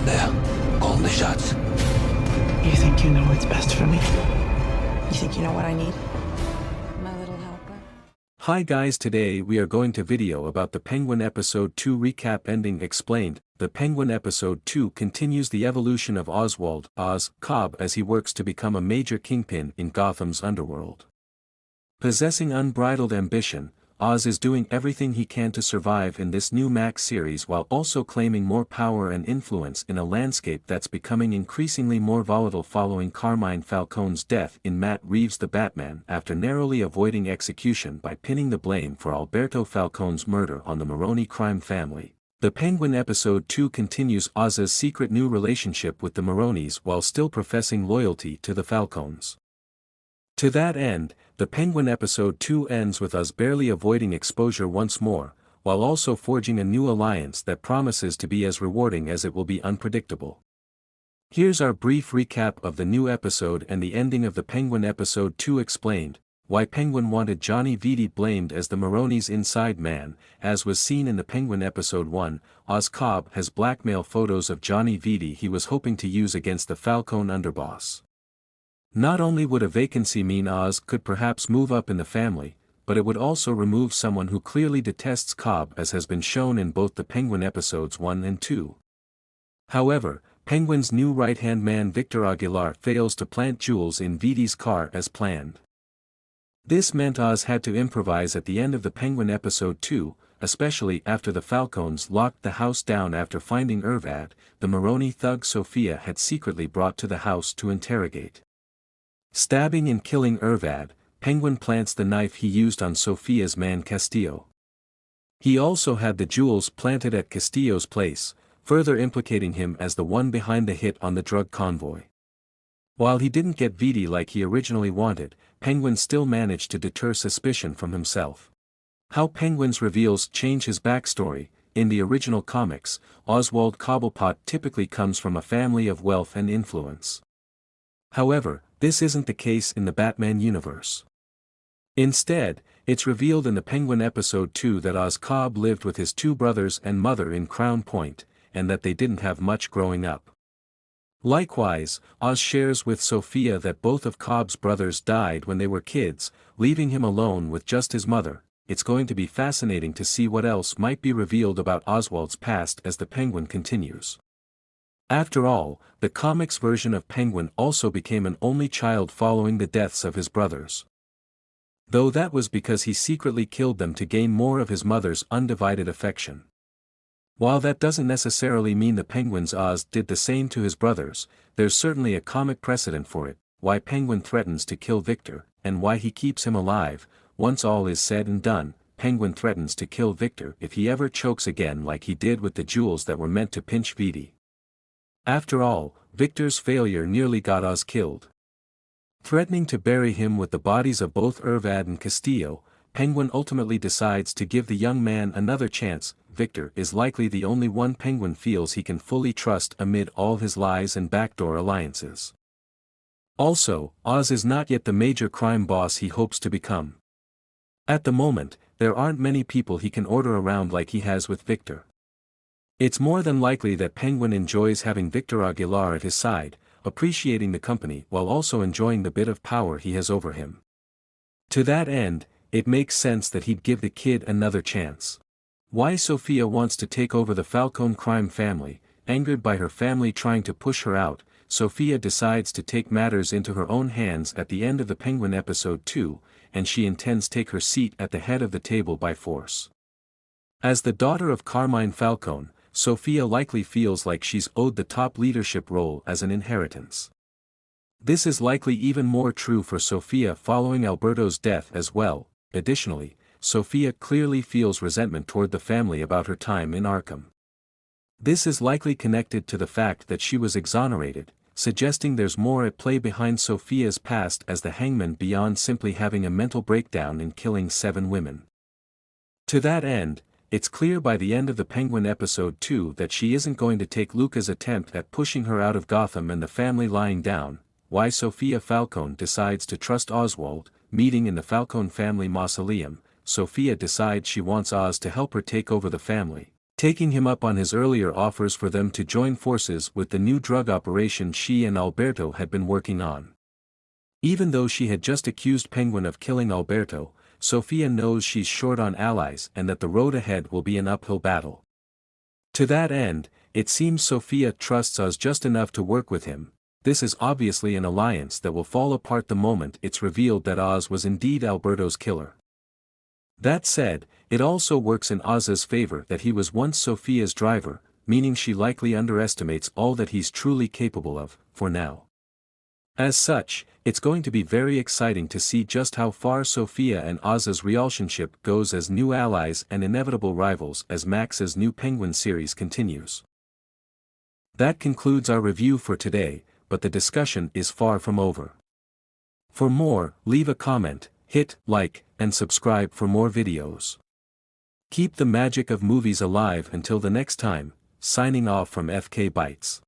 there. Call the shots. You think you know what's best for me? You think you know what I need? My little helper? Hi guys, today we are going to video about the Penguin Episode 2 recap ending explained. The Penguin Episode 2 continues the evolution of Oswald, Oz, Cobb as he works to become a major kingpin in Gotham's underworld. Possessing unbridled ambition, Oz is doing everything he can to survive in this new Max series while also claiming more power and influence in a landscape that's becoming increasingly more volatile following Carmine Falcone's death in Matt Reeves' The Batman after narrowly avoiding execution by pinning the blame for Alberto Falcone's murder on the Maroni crime family. The Penguin Episode 2 continues Oz's secret new relationship with the Maronis while still professing loyalty to the Falcones. To that end, the Penguin Episode 2 ends with Oz barely avoiding exposure once more, while also forging a new alliance that promises to be as rewarding as it will be unpredictable. Here's our brief recap of the new episode and the ending of the Penguin Episode 2 explained. Why Penguin wanted Johnny Vitti blamed as the Maroni's inside man. As was seen in the Penguin Episode 1, Oz Cobb has blackmail photos of Johnny Vitti he was hoping to use against the Falcone underboss. Not only would a vacancy mean Oz could perhaps move up in the family, but it would also remove someone who clearly detests Cobb as has been shown in both the Penguin Episodes 1 and 2. However, Penguin's new right-hand man Victor Aguilar fails to plant jewels in Vitti's car as planned. This meant Oz had to improvise at the end of the Penguin Episode 2, especially after the Falcones locked the house down after finding Irvad, the Maroni thug Sophia had secretly brought to the house to interrogate. Stabbing and killing Irvad, Penguin plants the knife he used on Sophia's man Castillo. He also had the jewels planted at Castillo's place, further implicating him as the one behind the hit on the drug convoy. While he didn't get Vitti like he originally wanted, Penguin still managed to deter suspicion from himself. How Penguin's reveals change his backstory. In the original comics, Oswald Cobblepot typically comes from a family of wealth and influence. However, this isn't the case in the Batman universe. Instead, it's revealed in the Penguin Episode 2 that Oz Cobb lived with his two brothers and mother in Crown Point, and that they didn't have much growing up. Likewise, Oz shares with Sophia that both of Cobb's brothers died when they were kids, leaving him alone with just his mother. It's going to be fascinating to see what else might be revealed about Oswald's past as the Penguin continues. After all, the comics version of Penguin also became an only child following the deaths of his brothers. Though that was because he secretly killed them to gain more of his mother's undivided affection. While that doesn't necessarily mean the Penguin's Oz did the same to his brothers, there's certainly a comic precedent for it. Why Penguin threatens to kill Victor, and why he keeps him alive. Once all is said and done, Penguin threatens to kill Victor if he ever chokes again like he did with the jewels that were meant to pinch Vitti. After all, Victor's failure nearly got Oz killed. Threatening to bury him with the bodies of both Irvad and Castillo, Penguin ultimately decides to give the young man another chance. Victor is likely the only one Penguin feels he can fully trust amid all his lies and backdoor alliances. Also, Oz is not yet the major crime boss he hopes to become. At the moment, there aren't many people he can order around like he has with Victor. It's more than likely that Penguin enjoys having Victor Aguilar at his side, appreciating the company while also enjoying the bit of power he has over him. To that end, it makes sense that he'd give the kid another chance. Why Sophia wants to take over the Falcone crime family. Angered by her family trying to push her out, Sophia decides to take matters into her own hands at the end of the Penguin Episode 2, and she intends to take her seat at the head of the table by force. As the daughter of Carmine Falcone, Sophia likely feels like she's owed the top leadership role as an inheritance. This is likely even more true for Sophia following Alberto's death as well. Additionally, Sophia clearly feels resentment toward the family about her time in Arkham. This is likely connected to the fact that she was exonerated, suggesting there's more at play behind Sophia's past as the hangman beyond simply having a mental breakdown and killing 7 women. To that end, it's clear by the end of the Penguin Episode 2 that she isn't going to take Luca's attempt at pushing her out of Gotham and the family lying down. Why Sophia Falcone decides to trust Oswald. Meeting in the Falcone family mausoleum, Sophia decides she wants Oz to help her take over the family. taking him up on his earlier offers for them to join forces with the new drug operation she and Alberto had been working on. Even though she had just accused Penguin of killing Alberto, Sofia knows she's short on allies and that the road ahead will be an uphill battle. To that end, it seems Sofia trusts Oz just enough to work with him. This is obviously an alliance that will fall apart the moment it's revealed that Oz was indeed Alberto's killer. That said, it also works in Oz's favor that he was once Sofia's driver, meaning she likely underestimates all that he's truly capable of, for now. As such, it's going to be very exciting to see just how far Sofia and Oz's relationship goes as new allies and inevitable rivals as Max's new Penguin series continues. That concludes our review for today, but the discussion is far from over. For more, leave a comment, hit like, and subscribe for more videos. Keep the magic of movies alive until the next time, signing off from FK Bytes.